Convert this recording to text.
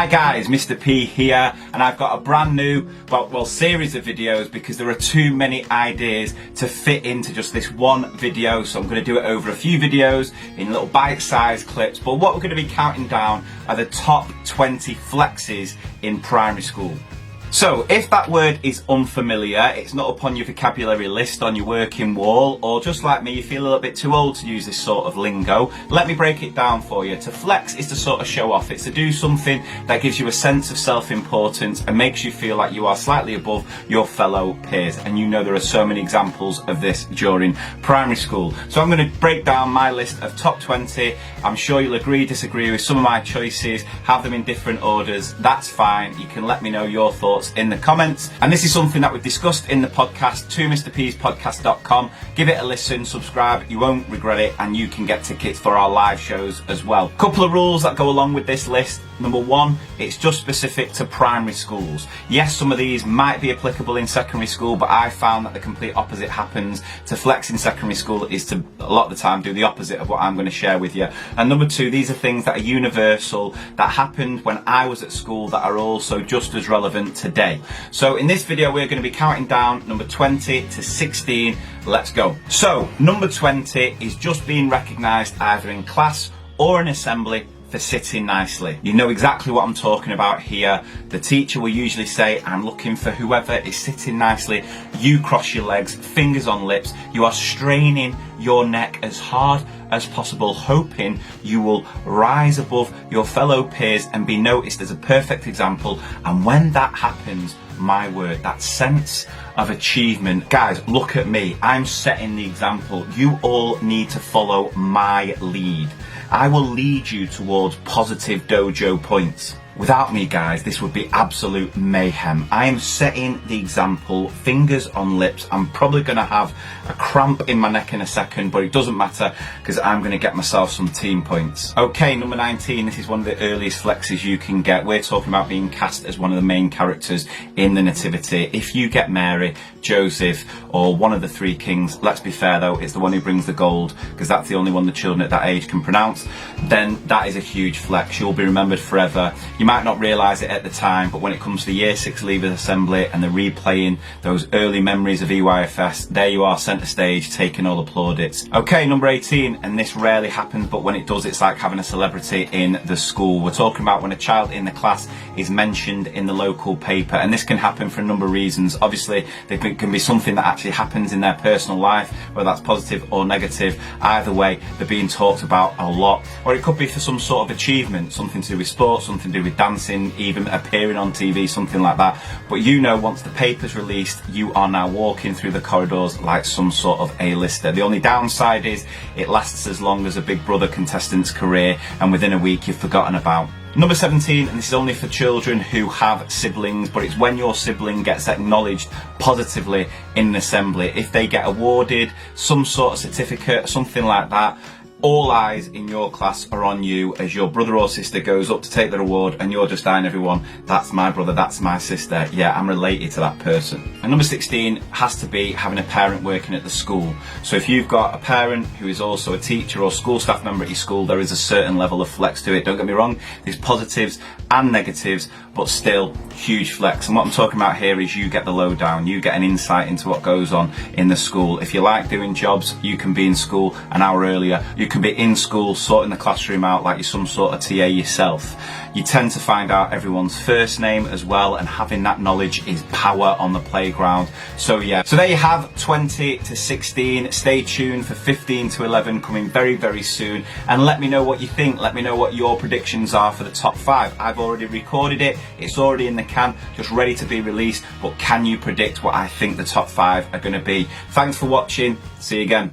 Hi guys, Mr. P here, and I've got a brand new, series of videos because there are too many ideas to fit into just this one video, so I'm going to do it over a few videos in little bite-sized clips. But what we're going to be counting down are the top 20 flexes in primary school. So, if that word is unfamiliar, it's not up on your vocabulary list on your working wall, or just like me, you feel a little bit too old to use this sort of lingo, let me break it down for you. To flex is to sort of show off. It's to do something that gives you a sense of self-importance and makes you feel like you are slightly above your fellow peers. And you know there are so many examples of this during primary school. So I'm going to break down my list of top 20. I'm sure you'll agree, disagree with some of my choices, have them in different orders. That's fine. You can let me know your thoughts in the comments. And this is something that we've discussed in the podcast, 2mrpspodcast.com. Give it a listen, subscribe, you won't regret it, and you can get tickets for our live shows as well. Couple of rules that go along with this list. Number one, it's just specific to primary schools. Yes, some of these might be applicable in secondary school, but I found that the complete opposite happens. To flex in secondary school is to, a lot of the time, do the opposite of what I'm going to share with you. And number two, these are things that are universal, that happened when I was at school, that are also just as relevant today. So in this video, we're going to be counting down number 20 to 16. Let's go. So number 20 is just being recognised either in class or in assembly for sitting nicely. You know exactly what I'm talking about here. The teacher will usually say, I'm looking for whoever is sitting nicely. You cross your legs, fingers on lips. You are straining your neck as hard as possible, hoping you will rise above your fellow peers and be noticed as a perfect example. And when that happens, my word, that sense of achievement. Guys, look at me. I'm setting the example. You all need to follow my lead. I will lead you towards positive dojo points. Without me, guys, this would be absolute mayhem. I am setting the example, fingers on lips. I'm probably going to have a cramp in my neck in a second, but it doesn't matter because I'm going to get myself some team points. Okay, number 19, this is one of the earliest flexes you can get. We're talking about being cast as one of the main characters in the Nativity. If you get Mary, Joseph, or one of the three kings, let's be fair though, it's the one who brings the gold, because that's the only one the children at that age can pronounce, then that is a huge flex. You'll be remembered forever. You might not realise it at the time, but when it comes to the Year 6 Leavers Assembly and they're replaying those early memories of EYFS, there you are, centre stage, taking all the plaudits. Okay, number 18, and this rarely happens, but when it does, it's like having a celebrity in the school. We're talking about when a child in the class is mentioned in the local paper, and this can happen for a number of reasons. Obviously, there can be something that actually happens in their personal life, whether that's positive or negative. Either way, they're being talked about a lot. Or it could be for some sort of achievement, something to do with sports, something to do with dancing, even appearing on TV, something like that. But you know, once the paper's released, you are now walking through the corridors like some sort of A-lister. The only downside is it lasts as long as a Big Brother contestant's career, and within a week you've forgotten about. Number 17, and this is only for children who have siblings, but it's when your sibling gets acknowledged positively in an assembly. If they get awarded some sort of certificate, something like that, all eyes in your class are on you as your brother or sister goes up to take their award, and you're just eyeing everyone. That's my brother, that's my sister. Yeah, I'm related to that person. And number 16 has to be having a parent working at the school. So if you've got a parent who is also a teacher or school staff member at your school, there is a certain level of flex to it. Don't get me wrong, there's positives and negatives, but still huge flex. And what I'm talking about here is you get the lowdown, you get an insight into what goes on in the school. If you like doing jobs, you can be in school an hour earlier. You can be in school sorting the classroom out like you're some sort of TA yourself. You tend to find out everyone's first name as well, and having that knowledge is power on the playground. So yeah, so there you have 20 to 16. Stay tuned for 15 to 11 coming very, very soon, and let me know what you think. Let me know what your predictions are for the top 5. I've already recorded it, it's already in the can, just ready to be released, but can you predict what I think the top 5 are going to be? Thanks for watching, see you again.